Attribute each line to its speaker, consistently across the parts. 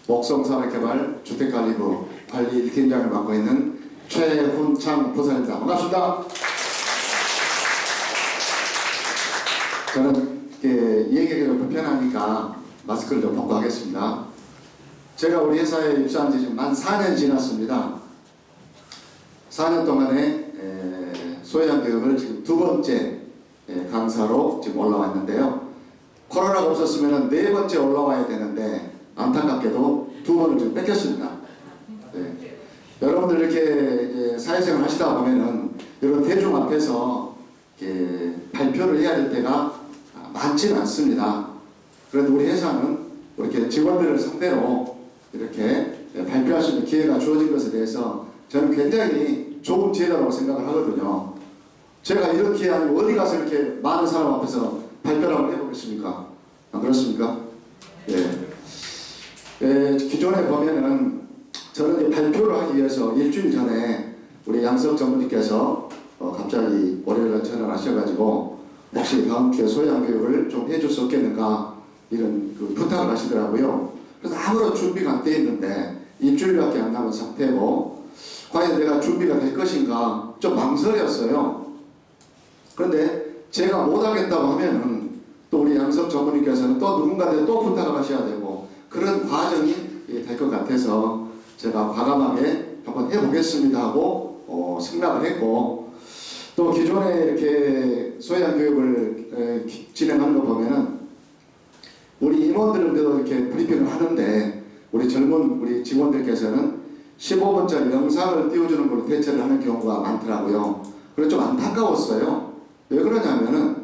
Speaker 1: 목성산업개발 주택관리부 관리 1팀장을 맡고 있는 최훈창 부사입니다. 반갑습니다. 저는 얘기가 좀 불편하니까 마스크를 좀 벗고 하겠습니다. 제가 우리 회사에 입사한 지 지금 만 4년 지났습니다. 4년 동안에 소양 교육을 지금 두 번째 강사로 지금 올라왔는데요. 코로나가 없었으면 네 번째 올라와야 되는데 안타깝게도 두 번을 지금 뺏겼습니다. 네. 여러분들 이렇게 사회생활 하시다 보면은 이런 대중 앞에서 발표를 해야 될 때가 많지는 않습니다. 그런데 우리 회사는 이렇게 직원들을 상대로 이렇게 발표할 수 있는 기회가 주어진 것에 대해서 저는 굉장히 좋은 기회라고 생각을 하거든요. 제가 이런 기회 아니고 어디 가서 이렇게 많은 사람 앞에서 발표를 한번 해보겠습니까? 안 그렇습니까? 기존에 보면은 저는 발표를 하기 위해서 일주일 전에 우리 양석 전무님께서 갑자기 월요일날 전화를 하셔가지고 혹시 다음 주에 소양 교육을 좀 해줄 수 없겠는가 이런 부탁을 하시더라고요. 그래서 아무런 준비가 안 돼 있는데 일주일밖에 안 남은 상태고 과연 내가 준비가 될 것인가 좀 망설였어요. 그런데 제가 못하겠다고 하면은 또 우리 양석 전무님께서는 또 누군가한테 또 부탁을 하셔야 되고 그런 과정이 될 것 같아서 제가 과감하게 한번 해보겠습니다 하고 승낙을 했고 또 기존에 이렇게 소양 교육을 진행하는 거 보면은 우리 임원들은데도 이렇게 브리핑을 하는데 우리 젊은 우리 직원들께서는 15분짜리 영상을 띄워주는 걸로 대체를 하는 경우가 많더라고요. 그래서 좀 안타까웠어요. 왜 그러냐면은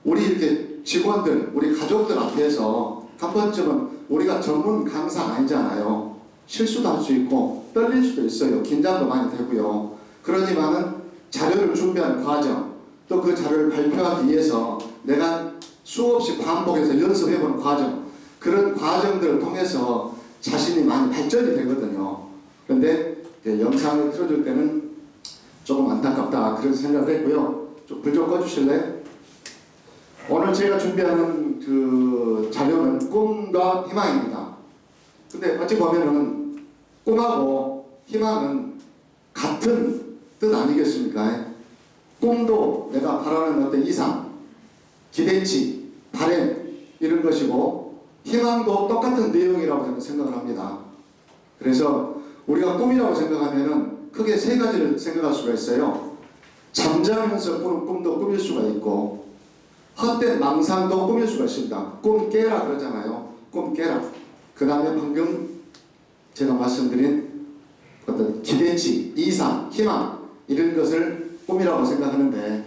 Speaker 1: 우리 이렇게 직원들, 우리 가족들 앞에서 한 번쯤은 우리가 전문 강사가 아니잖아요. 실수도 할 수 있고 떨릴 수도 있어요. 긴장도 많이 되고요. 그러지만은 자료를 준비하는 과정, 또 그 자료를 발표하기 위해서 내가 수없이 반복해서 연습해보는 과정, 그런 과정들을 통해서 자신이 많이 발전이 되거든요. 그런데 영상을 틀어줄 때는 조금 안타깝다 그런 생각을 했고요. 좀 불 좀 꺼주실래요? 오늘 제가 준비하는 그 자료는 꿈과 희망입니다. 근데 어찌 보면은 꿈하고 희망은 같은 뜻 아니겠습니까? 꿈도 내가 바라는 어떤 이상, 기대치, 바람 이런 것이고 희망도 똑같은 내용이라고 저는 생각을 합니다. 그래서 우리가 꿈이라고 생각하면은 크게 세 가지를 생각할 수가 있어요. 잠자면서 꾸는 꿈도 꿈일 수가 있고 헛된 망상도 꿈일 수가 있습니다. 꿈 깨라 그러잖아요. 꿈 깨라. 그 다음에 방금 제가 말씀드린 어떤 기대치, 이상, 희망 이런 것을 꿈이라고 생각하는데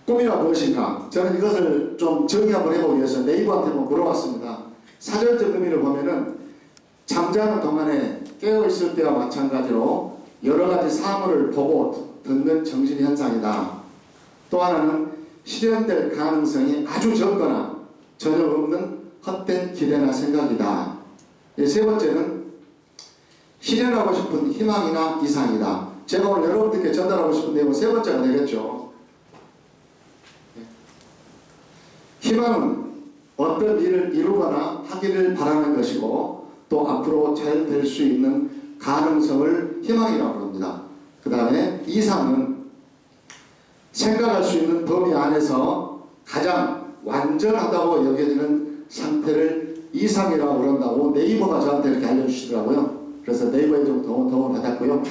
Speaker 1: 꿈이란 무엇인가? 저는 이것을 좀 정의 한번 해보기 위해서 네이버한테 한번 물어봤습니다. 사전적 의미를 보면은 잠자는 동안에 깨어있을 때와 마찬가지로 여러 가지 사물을 보고 듣는 정신현상이다. 또 하나는 실현될 가능성이 아주 적거나 전혀 없는 헛된 기대나 생각이다. 세 번째는 실현하고 싶은 희망이나 이상이다. 제가 오늘 여러분들께 전달하고 싶은 내용은 세 번째가 되겠죠. 희망은 어떤 일을 이루거나 하기를 바라는 것이고 또 앞으로 잘 될 수 있는 가능성을 희망이라고 합니다. 그 다음에 이상은 생각할 수 있는 범위 안에서 가장 완전하다고 여겨지는 상태를 이상이라고 그런다고 네이버가 저한테 이렇게 알려주시더라고요. 그래서 네이버에 좀 도움을 받았고요.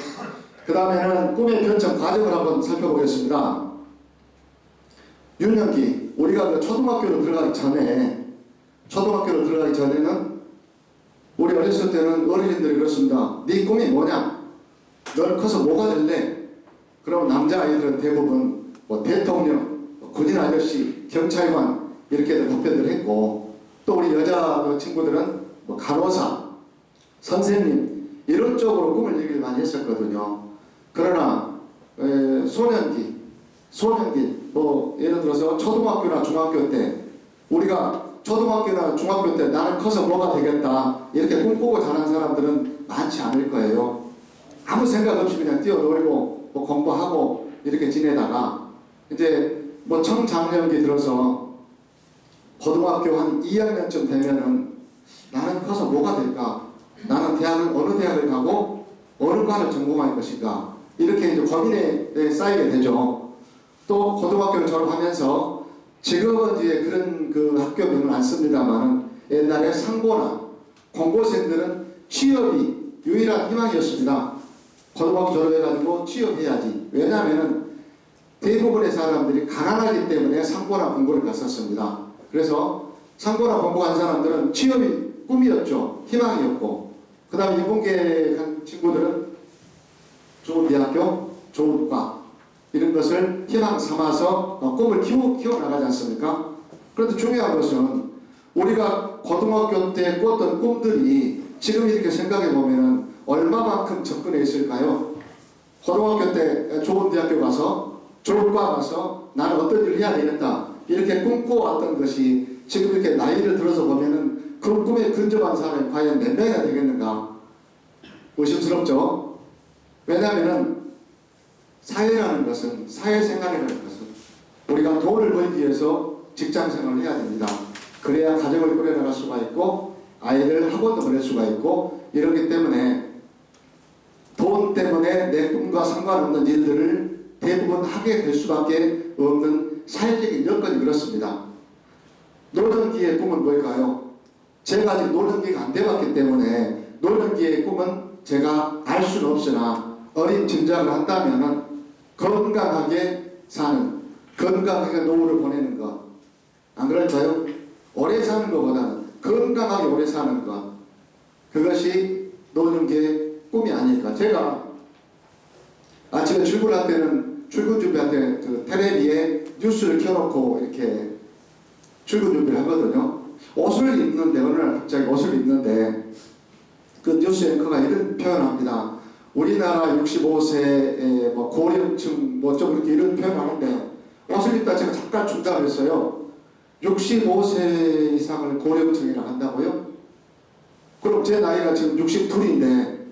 Speaker 1: 그 다음에는 꿈의 변천 과정을 한번 살펴보겠습니다. 유년기, 우리가 그 초등학교로 들어가기 전에는 우리 어렸을 때는 어린이들이 그렇습니다. 네 꿈이 뭐냐? 너는 커서 뭐가 될래? 그럼 남자아이들은 대부분 뭐 대통령, 군인 아저씨, 경찰관 이렇게 답변을 했고 또 우리 여자 친구들은 뭐 간호사, 선생님 이런 쪽으로 꿈을 얘기를 많이 했었거든요. 그러나 소년기 뭐 예를 들어서 초등학교나 중학교 때 우리가 초등학교나 중학교 때 나는 커서 뭐가 되겠다 이렇게 꿈꾸고 자란 사람들은 많지 않을 거예요. 아무 생각 없이 그냥 뛰어놀고 뭐 공부하고 이렇게 지내다가 이제 뭐 청장년기 들어서 고등학교 한 2학년쯤 되면은 나는 커서 뭐가 될까? 나는 대학은 어느 대학을 가고 어느 과를 전공할 것인가 이렇게 이제 고민에 쌓이게 되죠. 또 고등학교를 졸업하면서 지금은 이제 그런 그 학교명은 안 씁니다만은 옛날에 상고나 공고생들은 취업이 유일한 희망이었습니다. 고등학교 졸업해가지고 취업해야지. 왜냐하면은 대부분의 사람들이 가난하기 때문에 상고나 공고를 갔었습니다. 그래서 상고나 공고한 사람들은 취업이 꿈이었죠. 희망이었고, 그 다음에 이공계 간 친구들은 좋은 대학교, 좋은 과 이런 것을 희망 삼아서 꿈을 키워나가지 않습니까? 그런데 중요한 것은 우리가 고등학교 때 꿨던 꿈들이 지금 이렇게 생각해 보면은 얼마만큼 접근해 있을까요? 고등학교 때 좋은 대학교 가서 좋은 과 가서 나는 어떤 일을 해야 되겠다 이렇게 꿈꿔왔던 것이 지금 이렇게 나이를 들어서 보면은 그 꿈에 근접한 사람이 과연 몇 명이나 되겠는가 의심스럽죠. 왜냐하면은 사회라는 것은 사회생활이라는 것은 우리가 돈을 벌기 위해서 직장생활을 해야 됩니다. 그래야 가정을 꾸려나갈 수가 있고 아이를 학원도 보낼 수가 있고 이러기 때문에 돈 때문에 내 꿈과 상관없는 일들을 대부분 하게 될 수밖에 없는 사회적인 여건이 그렇습니다. 노년기의 꿈은 뭘까요? 제가 아직 노년기가 안 돼봤기 때문에 노년기의 꿈은 제가 알 수는 없으나 어린 짐작을 한다면은 건강하게 사는, 건강하게 노후를 보내는 것. 안 그럴까요? 오래 사는 것보다는 건강하게 오래 사는 것. 그것이 노년기의 꿈이 아닐까. 제가 아침에 출근할 때는 출근 준비할 때 그 텔레비에 뉴스를 켜놓고 이렇게 출근 준비를 하거든요. 옷을 입는데 어느 날 갑자기 옷을 입는데 그 뉴스 앵커가 이런 표현합니다. 우리나라 65세 뭐 고령층 뭐 좀 이렇게 이런 표현하는데 옷을 입다 제가 잠깐 중단했어요. 65세 이상을 고령층이라고 한다고요? 그럼 제 나이가 지금 62인데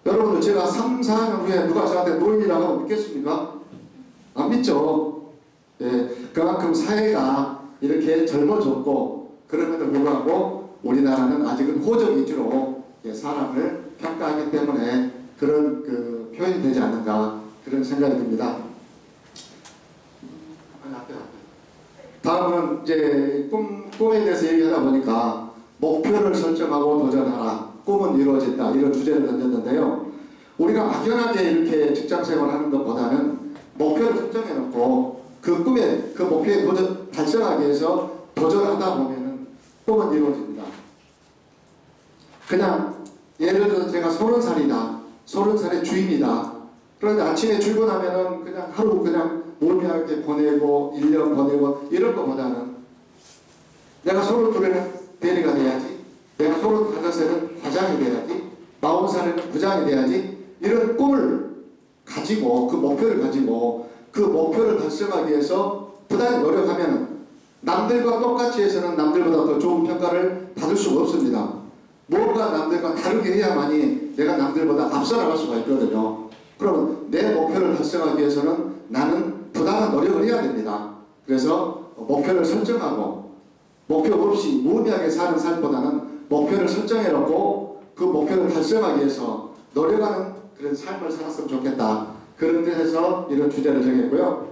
Speaker 1: 여러분들 제가 3, 4년 후에 누가 저한테 노인이라고 하면 믿겠습니까? 안 믿죠. 예, 그만큼 사회가 이렇게 젊어졌고 그럼에도 불구하고 우리나라는 아직은 호적 위주로 사람을 평가하기 때문에 그런 그 표현이 되지 않는가 그런 생각이 듭니다. 다음은 이제 꿈에 대해서 얘기하다 보니까 목표를 설정하고 도전하라. 꿈은 이루어진다. 이런 주제를 던졌는데요. 우리가 막연하게 이렇게 직장생활을 하는 것보다는 목표를 설정해놓고 그 꿈에 그 목표에 달성하기 위해서 도전하다 보면은 꿈은 이루어집니다. 그냥 예를 들어서 제가 30살이다. 30살의 주인이다. 그런데 아침에 출근하면은 그냥 하루 그냥 무의미하게 보내고 1년 보내고 이럴 것보다는 내가 32에는 대리가 돼야지. 내가 35에는 과장이 돼야지. 40살에는 부장이 돼야지. 이런 꿈을 가지고 그 목표를 가지고 그 목표를 달성하기 위해서 부단히 노력하면 남들과 똑같이 해서는 남들보다 더 좋은 평가를 받을 수가 없습니다. 뭔가 남들과 다르게 해야만이 내가 남들보다 앞서 나갈 수가 있거든요. 그럼 내 목표를 달성하기 위해서는 나는 부단한 노력을 해야 됩니다. 그래서 목표를 설정하고 목표 없이 무의미하게 사는 삶보다는 목표를 설정해놓고 그 목표를 달성하기 위해서 노력하는 그런 삶을 살았으면 좋겠다. 그런 뜻에서 이런 주제를 정했고요.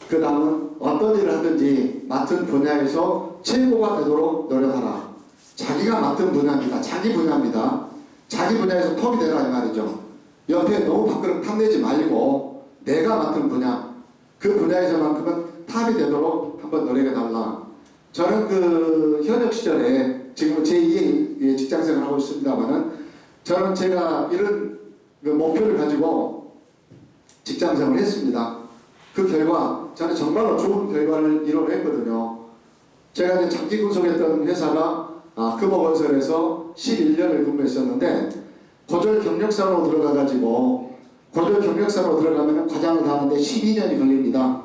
Speaker 1: 그 다음은 어떤 일을 하든지 맡은 분야에서 최고가 되도록 노력하라. 자기가 맡은 분야입니다. 자기 분야입니다. 자기 분야에서 톱이 되라 이 말이죠. 옆에 너무 밖으로 탐내지 말고 내가 맡은 분야, 그 분야에서만큼은 탑이 되도록 한번 노력해달라. 저는 그 현역 시절에 지금 제2의 직장생활을 하고 있습니다만은 저는 제가 이런 그 목표를 가지고 직장생활을 했습니다. 그 결과 저는 정말로 좋은 결과를 이뤄냈거든요. 제가 이제 장기 근속했던 회사가 금호건설에서 11년을 근무했었는데 고졸 경력사로 들어가가지고 고졸 경력사로 들어가면 과장을 하는데 12년이 걸립니다.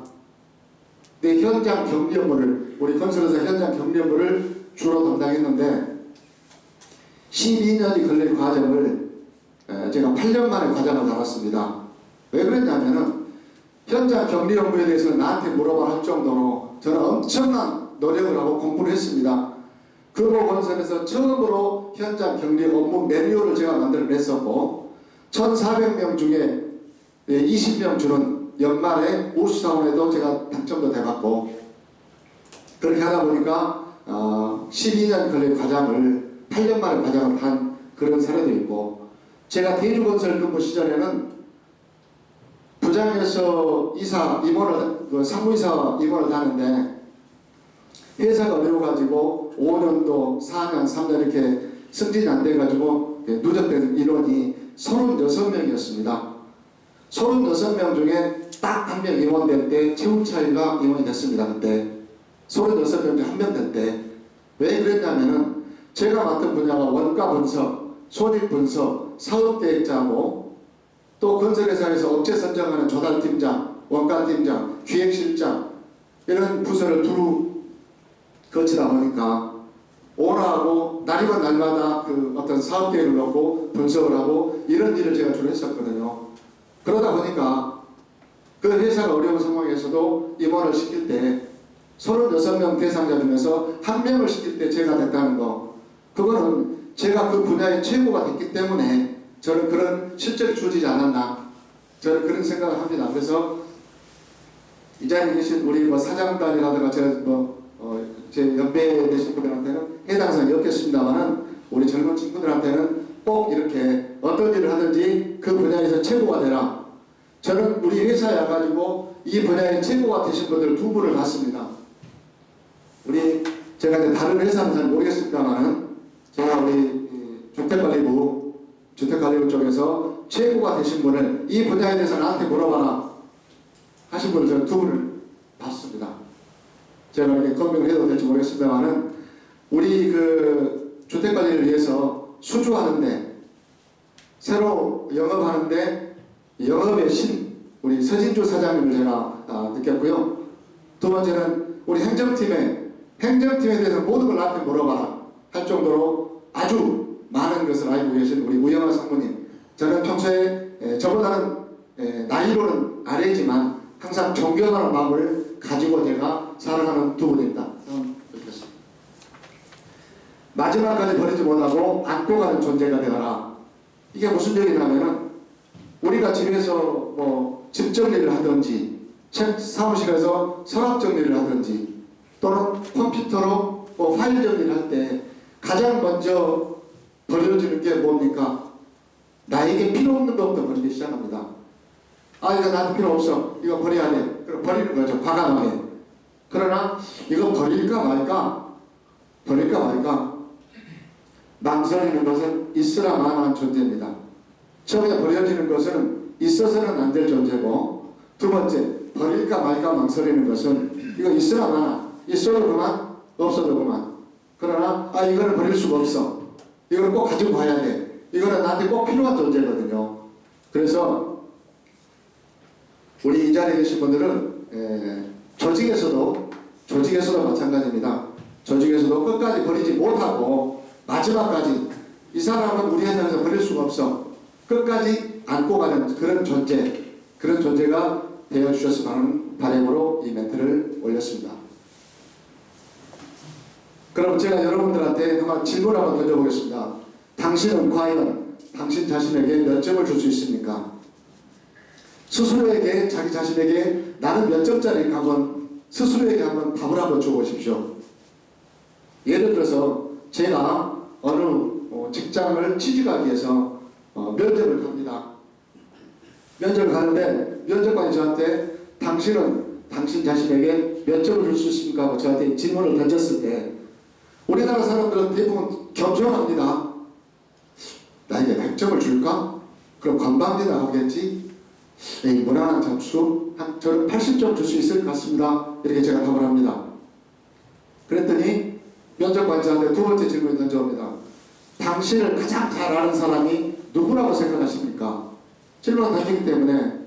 Speaker 1: 내 현장 격리 업무를 우리 건설회사 현장 격리 업무를 주로 담당했는데 12년이 걸릴 과정을 제가 8년 만에 과장을 달았습니다. 왜 그랬냐면은 현장 격리 업무에 대해서 나한테 물어봐 할 정도로 저는 엄청난 노력을 하고 공부를 했습니다. 금호건설 1호선에서 처음으로 현장 격리 업무 매뉴얼을 제가 만들어냈었고 1,400명 중에 20명 주는 연말에 우수사원에도 제가 당첨도 돼봤고 그렇게 하다 보니까 12년 걸린 과장을 8년 만에 과장을 한 그런 사례도 있고 제가 대주건설 근무 시절에는 부장에서 상무이사 임원을 하는데 회사가 어려워가지고 5년도 4년 3년 이렇게 승진이 안 돼가지고 누적된 인원이 36명이었습니다. 36명 중에 딱 한 명 임원될 때 최우차이가 임원이 됐습니다. 그때 36명 중에 한 명 될 때 왜 그랬냐면은 제가 맡은 분야가 원가 분석, 손익 분석, 사업계획 짜고 또 건설회사에서 업체 선정하는 조달팀장, 원가팀장, 기획실장 이런 부서를 두루 거치다 보니까 오라하고 날이면 날마다 그 어떤 사업계획을 넣고 분석을 하고 이런 일을 제가 주로 했었거든요. 그러다 보니까 그 회사가 어려운 상황에서도 임원을 시킬 때 36명 대상자 중에서 한 명을 시킬 때 제가 됐다는 거 그거는 제가 그 분야의 최고가 됐기 때문에 저는 그런 실적이 주어지지 않았나 저는 그런 생각을 합니다. 그래서 이 자리에 계신 우리 사장단이라든가 제 연배 되신 분들한테는 해당사항이 없겠습니다만은 우리 젊은 친구들한테는 꼭 이렇게 어떤 일을 하든지 그 분야에서 최고가 되라. 저는 우리 회사에 와가지고 이 분야의 최고가 되신 분들 두 분을 봤습니다. 제가 이제 다른 회사는 잘 모르겠습니다만은 제가 우리 주택관리부 쪽에서 최고가 되신 분을 이 분야에 대해서 나한테 물어봐라 하신 분을 저는 두 분을 봤습니다. 제가 이렇게 검증을 해도 될지 모르겠습니다만은 우리 그 주택관리를 위해서 수주하는데 새로 영업하는데 영업의 신 우리 서진주 사장님을 제가 느꼈고요. 두 번째는 우리 행정팀에 대해서 모든 걸 나한테 물어봐라 할 정도로 아주 많은 것을 알고 계신 우리 우영아 상무님. 저는 평소에 저보다는 나이로는 아래지만 항상 존경하는 마음을 가지고 제가 살아가는 두 분입니다. 그렇겠습니다. 마지막까지 버리지 못하고 안고 가는 존재가 되어라. 이게 무슨 얘기냐면은 우리가 집에서 집 정리를 하든지 사무실에서 서랍 정리를 하든지 또는 컴퓨터로 파일 정리를 할 때 가장 먼저 버려지는 게 뭡니까? 나에게 필요 없는 것부터 버리기 시작합니다. 이거 나한테 필요 없어. 이거 버려야 돼. 그럼 버리는 거죠. 과감하게. 그러나 이거 버릴까 말까 망설이는 것은 있으라 마나한 존재입니다. 처음에 버려지는 것은 있어서는 안 될 존재고 두 번째 버릴까 말까 망설이는 것은 이거 있으라 마나 있어도 그만 없어도 그만. 그러나 이거는 버릴 수가 없어. 이거는 꼭 가지고 가야 돼. 이거는 나한테 꼭 필요한 존재거든요. 그래서 우리 이 자리에 계신 분들은 조직에서도 마찬가지입니다. 조직에서도 끝까지 버리지 못하고 마지막까지 이 사람은 우리 회사에서 버릴 수가 없어. 끝까지 안고 가는 그런 존재가 되어주셨으면 하는 바람으로 이 멘트를 올렸습니다. 그럼 제가 여러분들한테 한번 질문 한번 던져보겠습니다. 당신은 과연 당신 자신에게 몇 점을 줄 수 있습니까? 스스로에게 자기 자신에게 나는 몇 점짜리인가 한번 스스로에게 한번 답을 한번 줘보십시오. 예를 들어서 제가 어느 직장을 취직하기 위해서 면접을 갑니다. 면접을 가는데 면접관이 저한테 당신은 당신 자신에게 몇 점을 줄 수 있습니까? 하고 저한테 질문을 던졌을 때 우리나라 사람들은 대부분 겸손합니다. 나에게 100점을 줄까? 그럼 관광지다 하겠지? 무난한 점수? 저는 80점 줄 수 있을 것 같습니다. 이렇게 제가 답을 합니다. 그랬더니 면접관이 저한테 두 번째 질문을 던져옵니다. 당신을 가장 잘 아는 사람이 누구라고 생각하십니까? 질문을 던지기 때문에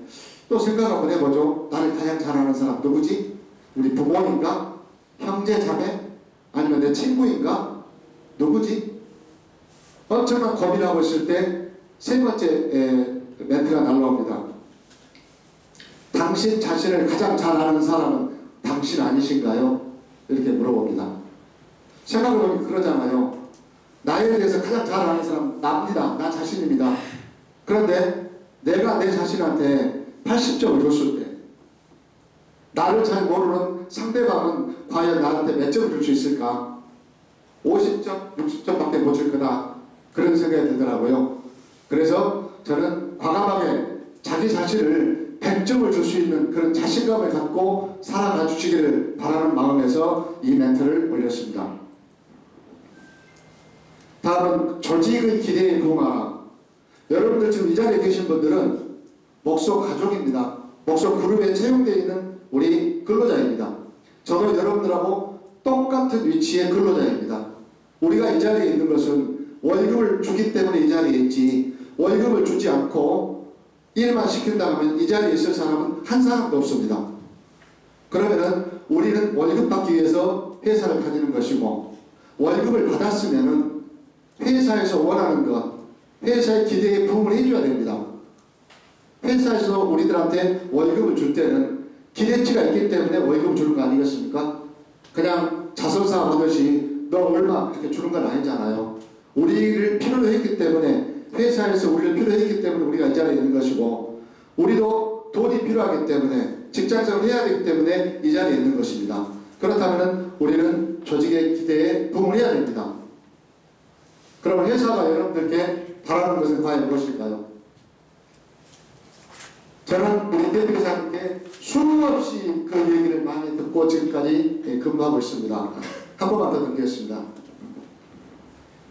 Speaker 1: 또 생각 한번 해보죠. 나를 가장 잘 아는 사람 누구지? 우리 부모인가? 형제 자매? 아니면 내 친구인가? 누구지? 엄청난 고민하고 있을 때 세 번째 멘트가 날라옵니다. 당신 자신을 가장 잘 아는 사람은 당신 아니신가요? 이렇게 물어봅니다. 생각해보면 그러잖아요. 나에 대해서 가장 잘 아는 사람 납니다. 나 자신입니다. 그런데 내가 내 자신한테 80점을 줬을 때 나를 잘 모르는 상대방은 과연 나한테 몇 점을 줄 수 있을까? 50점, 60점밖에 못 줄 거다. 그런 생각이 들더라고요. 그래서 저는 과감하게 자기 자신을 100점을 줄 수 있는 그런 자신감을 갖고 살아가 주시기를 바라는 마음에서 이 멘트를 올렸습니다. 다음은 조직의 기대에 부응하라. 여러분들 지금 이 자리에 계신 분들은 목소 가족입니다. 목소 그룹에 채용되어 있는 우리 근로자입니다. 저도 여러분들하고 똑같은 위치의 근로자입니다. 우리가 이 자리에 있는 것은 월급을 주기 때문에 이 자리에 있지, 월급을 주지 않고 일만 시킨다 하면 이 자리에 있을 사람은 한 사람도 없습니다. 그러면은 우리는 월급 받기 위해서 회사를 다니는 것이고, 월급을 받았으면은 회사에서 원하는 것, 회사의 기대에 부응을 해줘야 됩니다. 회사에서 우리들한테 월급을 줄 때는 기대치가 있기 때문에 월급을 주는 거 아니겠습니까? 그냥 자선사업 하듯이 너 얼마 이렇게 주는 건 아니잖아요. 우리를 필요로 했기 때문에, 회사에서 우리를 필요로 했기 때문에 우리가 이 자리에 있는 것이고, 우리도 돈이 필요하기 때문에, 직장생활을 해야 되기 때문에 이 자리에 있는 것입니다. 그렇다면 우리는 조직의 기대에 부응해야 됩니다. 그러면 회사가 여러분들께 바라는 것은 과연 무엇일까요? 저는 우리 대표이사님께 수없이 그 얘기를 많이 듣고 지금까지 근무하고 있습니다. 한 번만 더 듣겠습니다.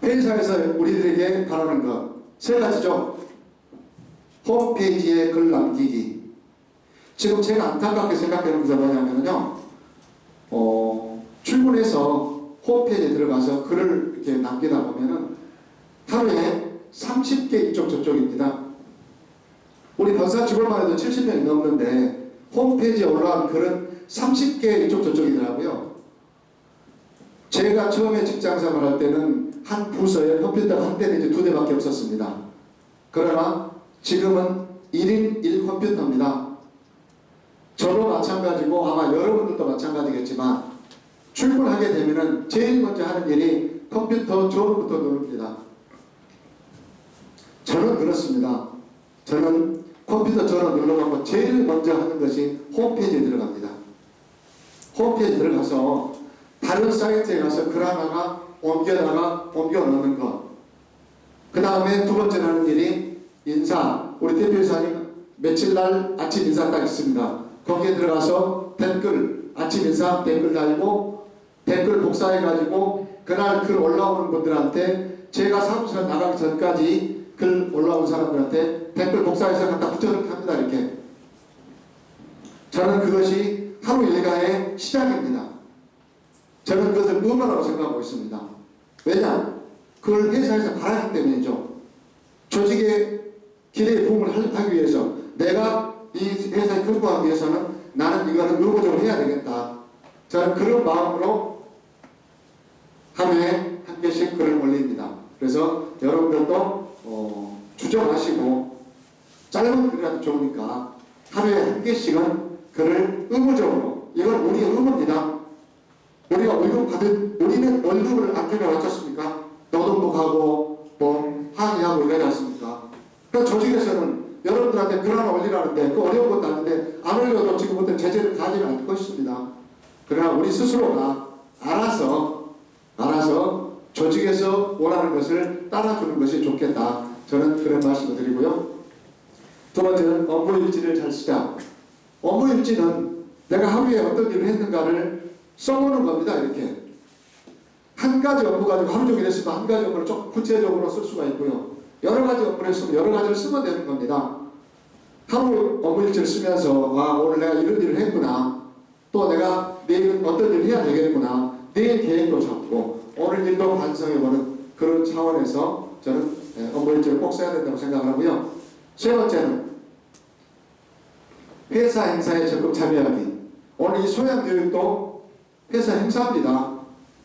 Speaker 1: 회사에서 우리들에게 바라는 것 세 가지죠. 홈페이지에 글 남기기. 지금 제가 안타깝게 생각되는 것은 뭐냐면요, 출근해서 홈페이지에 들어가서 글을 이렇게 남기다 보면은 하루에 30개 이쪽 저쪽입니다. 우리 본사 직원만 해도 70명이 넘는데 홈페이지에 올라온 글은 30개 이쪽 저쪽이더라고요. 제가 처음에 직장생활 할 때는 한 부서에 컴퓨터가 한 대는 이제 두 대밖에 없었습니다. 그러나 지금은 1인 1컴퓨터입니다. 저도 마찬가지고 아마 여러분들도 마찬가지겠지만, 출근하게 되면은 제일 먼저 하는 일이 컴퓨터 전원부터 누릅니다. 저는 그렇습니다. 저는 컴퓨터 전원 눌러갖고 제일 먼저 하는 것이 홈페이지에 들어갑니다. 홈페이지에 들어가서 다른 사이트에 가서 글 하나가 옮겨 넣는 것. 그 다음에 두 번째 하는 일이 인사. 우리 대표이사님 며칠날 아침 인사 딱 있습니다. 거기에 들어가서 댓글, 아침 인사 댓글 달고, 댓글 복사해가지고 그날 글 올라오는 분들한테, 제가 사무실에 나가기 전까지 글 올라온 사람들한테 댓글 복사해서 갖다 붙여넣기 합니다. 이렇게. 저는 그것이 하루 일과의 시작입니다. 저는 그것을 의무라고 생각하고 있습니다. 왜냐? 그걸 회사에서 바라기 때문이죠. 조직의 기대에 부응을 하기 위해서, 내가 이 회사에 근무하기 위해서는 나는 이거는 의무적으로 해야 되겠다. 저는 그런 마음으로 하루에 한 개씩 글을 올립니다. 그래서 여러분들도 주저하시고, 짧은 글이라도 좋으니까 하루에 한 개씩은 글을 의무적으로, 이건 우리의 의무입니다. 우리가 월급 받은, 우리는 월급을 안 주면 어떻습니까? 노동부하고 뭐 항의하고 이러지 않습니까? 그러니까 조직에서는 여러분들한테 글 하나 올리라는데, 그 어려운 것도 아닌데 안 올려도 지금부터 제재를 가지는 않고 있습니다. 그러나 우리 스스로가 알아서 조직에서 원하는 것을 따라주는 것이 좋겠다. 저는 그런 말씀을 드리고요. 두 번째는 업무일지를 잘 쓰자. 업무일지는 내가 하루에 어떤 일을 했는가를 써보는 겁니다. 이렇게 한 가지 업무 가지고 하루 종일 했으면 한 가지 업무를 좀 구체적으로 쓸 수가 있고요. 여러 가지 업무를 했으면 여러 가지를 쓰면 되는 겁니다. 하루 업무일지를 쓰면서, 아, 오늘 내가 이런 일을 했구나, 또 내가 내일은 어떤 일을 해야 되겠구나, 내일 계획도 잡고 오늘 일도 반성해보는 그런 차원에서 저는 업무일지를 꼭 써야 된다고 생각을 하고요. 세 번째는 회사 행사에 적극 참여하기. 오늘 이 소양교육도 회사 행사입니다.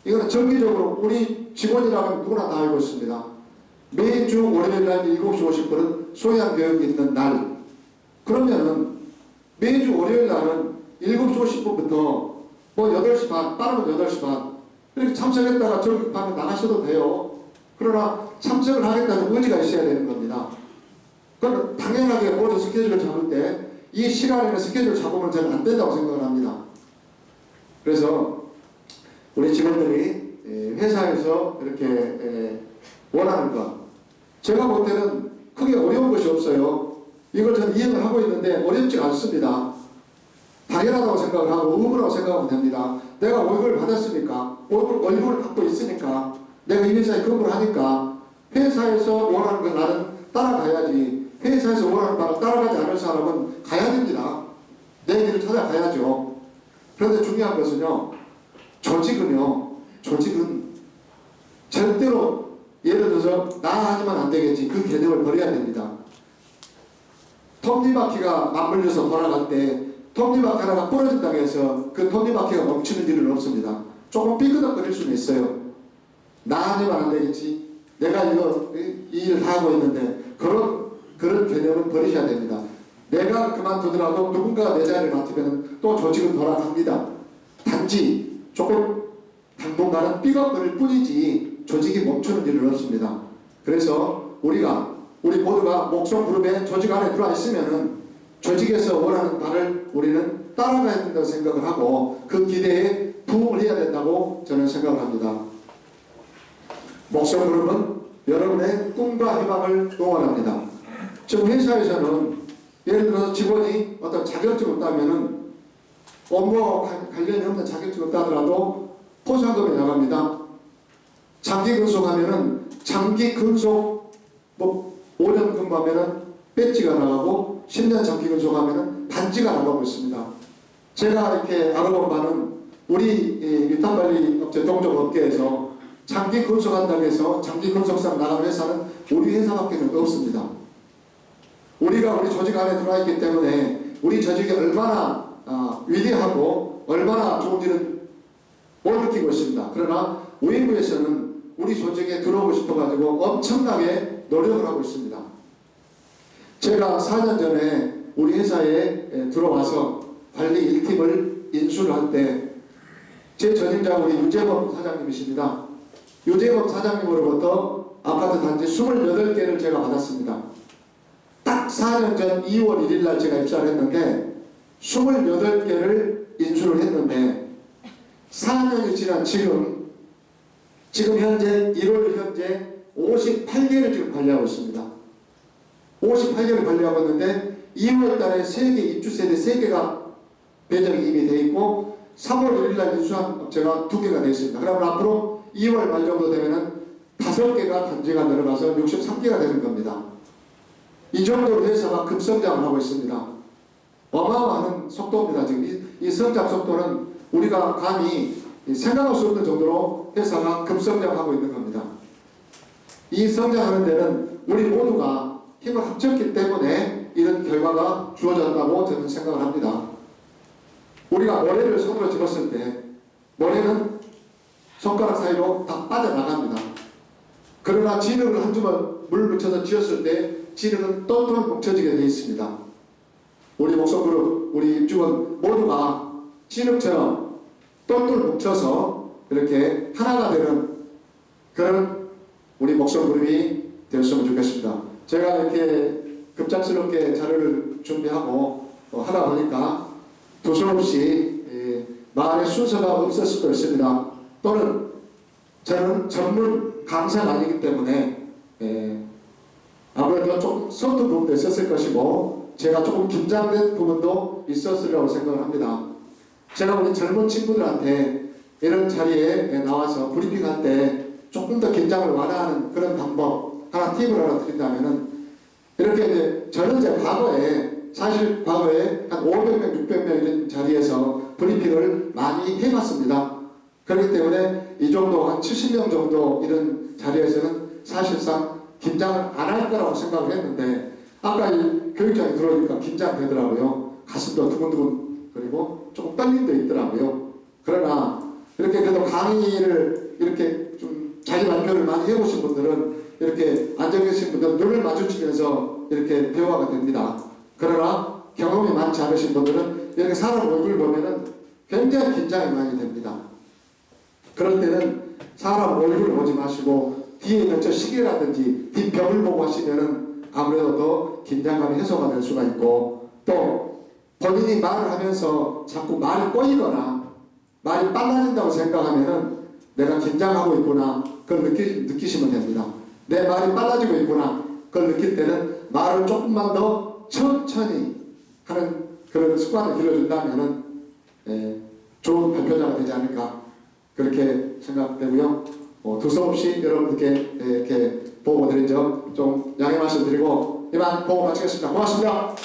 Speaker 1: 이거는 정기적으로 우리 직원이라면 누구나 다 알고 있습니다. 매주 월요일날 7시 50분은 소양교육이 있는 날. 그러면은 매주 월요일날은 7시 50분부터 뭐 8시 반, 빠르면 8시 반 이렇게 참석했다가 저기 밤에 나가셔도 돼요. 그러나 참석을 하겠다는 의지가 있어야 되는 겁니다. 그건 당연하게 모든 스케줄을 잡을 때 이 시간에는 스케줄 잡으면 저는 안 된다고 생각을 합니다. 그래서 우리 직원들이 회사에서 이렇게 원하는 것, 제가 볼 때는 크게 어려운 것이 없어요. 이걸 저는 이행을 하고 있는데 어렵지가 않습니다. 당연하다고 생각을 하고 의무라고 생각하면 됩니다. 내가 월급을 받았으니까, 월급을 받고 있으니까, 내가 이 회사에 근무를 하니까 회사에서 원하는 걸 나는 따라가야지. 회사에서 원하는 바를 따라가지 않을 사람은 가야 됩니다. 내 길을 찾아가야죠. 그런데 중요한 것은요, 조직은 절대로 예를 들어서 나 하지만 안 되겠지, 그 개념을 버려야 됩니다. 톱니바퀴가 맞물려서 돌아갈 때 톱니바퀴 하나가 부러진다고 해서 그 톱니바퀴가 멈추는 일은 없습니다. 조금 삐그덕거릴 수는 있어요. 나 하지만 안 되겠지, 내가 이 일을 다 하고 있는데, 그런 개념은 버리셔야 됩니다. 내가 그만두더라도 누군가가 내 자리를 맡으면 또 조직은 돌아갑니다. 단지 조금 당분간은 삐걱거릴 뿐이지 조직이 멈추는 일은 없습니다. 그래서 우리 모두가 목소그룹의 조직 안에 들어와 있으면은 조직에서 원하는 바를 우리는 따라가야 된다고 생각을 하고 그 기대에 부응을 해야 된다고 저는 생각을 합니다. 목소그룹은 여러분의 꿈과 희망을 응원합니다. 지금 회사에서는 예를 들어서 직원이 어떤 자격증을 따면은 업무와 관련이 없는 자격증을 따더라도 포상금이 나갑니다. 장기 근속하면은 장기 근속 5년 근무하면은 배지가 나가고 10년 장기 근속하면은 반지가 나가고 있습니다. 제가 이렇게 알아본 바는 우리 위탁관리 업체 동종업계에서 장기 근속한다고 해서 장기 근속상 나가는 회사는 우리 회사밖에 없습니다. 우리가 우리 조직 안에 들어와 있기 때문에 우리 조직이 얼마나 위대하고 얼마나 좋은지는 못 느끼고 있습니다. 그러나 외부에서는 우리 조직에 들어오고 싶어가지고 엄청나게 노력을 하고 있습니다. 제가 4년 전에 우리 회사에 들어와서 관리 1팀을 인수를 할 때 제 전임자가 우리 유재범 사장님이십니다. 유재범 사장님으로부터 아파트 단지 28개를 제가 받았습니다. 딱 4년 전 2월 1일 날 제가 입사를 했는데 28개를 인수를 했는데 4년이 지난 지금 현재 1월 현재 58개를 지금 관리하고 있습니다. 58개를 관리하고 있는데 2월 달에 세계 입주세대 3개가 배정이 이미 되어 있고 3월 1일 날 인수한 업체가 2개가 되어 있습니다. 그러면 앞으로 2월 말 정도 되면은 5개가 단지가 늘어나서 63개가 되는 겁니다. 이 정도로 회사가 급성장을 하고 있습니다. 어마어마한 속도입니다. 지금 이 성장 속도는 우리가 감히 생각할 수 없는 정도로 회사가 급성장하고 있는 겁니다. 이 성장하는 데는 우리 모두가 힘을 합쳤기 때문에 이런 결과가 주어졌다고 저는 생각을 합니다. 우리가 모래를 손으로 집었을 때 모래는 손가락 사이로 다 빠져나갑니다. 그러나 진흙을 한 주먹 물 묻혀서 쥐었을 때 진흙은 똘똘 뭉쳐지게 되어 있습니다. 우리 목소그룹, 우리 입주원 모두가 진흙처럼 똘똘 뭉쳐서 이렇게 하나가 되는 그런 우리 목소그룹이 되었으면 좋겠습니다. 제가 이렇게 급작스럽게 자료를 준비하고 하다 보니까 두서없이 말의 순서가 없을 수도 있습니다. 또는 저는 전문 강사가 아니기 때문에 아무래도 좀 서툰 부분도 있었을 것이고 제가 조금 긴장된 부분도 있었으리라고 생각을 합니다. 제가 우리 젊은 친구들한테 이런 자리에 나와서 브리핑할 때 조금 더 긴장을 완화하는 그런 방법 하나 팁을 하나 드린다면은 이렇게 이제 저는 이제 사실 과거에 한 500명, 600명 이런 자리에서 브리핑을 많이 해봤습니다. 그렇기 때문에 이 정도 한 70명 정도 이런 자리에서는 사실상 긴장을 안 할 거라고 생각을 했는데 아까 이 교육장에 들어오니까 긴장되더라고요. 가슴도 두근두근 그리고 조금 떨림도 있더라고요. 그러나 이렇게 그래도 강의를 이렇게 좀 자기 발표를 많이 해보신 분들은 이렇게 앉아 계신 분들은 눈을 마주치면서 이렇게 대화가 됩니다. 그러나 경험이 많지 않으신 분들은 이렇게 사람 얼굴 보면은 굉장히 긴장이 많이 됩니다. 그럴 때는 사람 얼굴을 보지 마시고 뒤에 있는 저 시계라든지 뒷벽을 보고 하시면은 아무래도 더 긴장감이 해소가 될 수가 있고, 또 본인이 말을 하면서 자꾸 말이 꼬이거나 말이 빨라진다고 생각하면은 내가 긴장하고 있구나, 그걸 느끼시면 됩니다. 내 말이 빨라지고 있구나, 그걸 느낄 때는 말을 조금만 더 천천히 하는 그런 습관을 길러준다면은 좋은 발표자가 되지 않을까, 그렇게 생각되고요. 두서없이 여러분들께 이렇게 보고 드린 점 좀 양해 말씀드리고 이만 보고 마치겠습니다. 고맙습니다.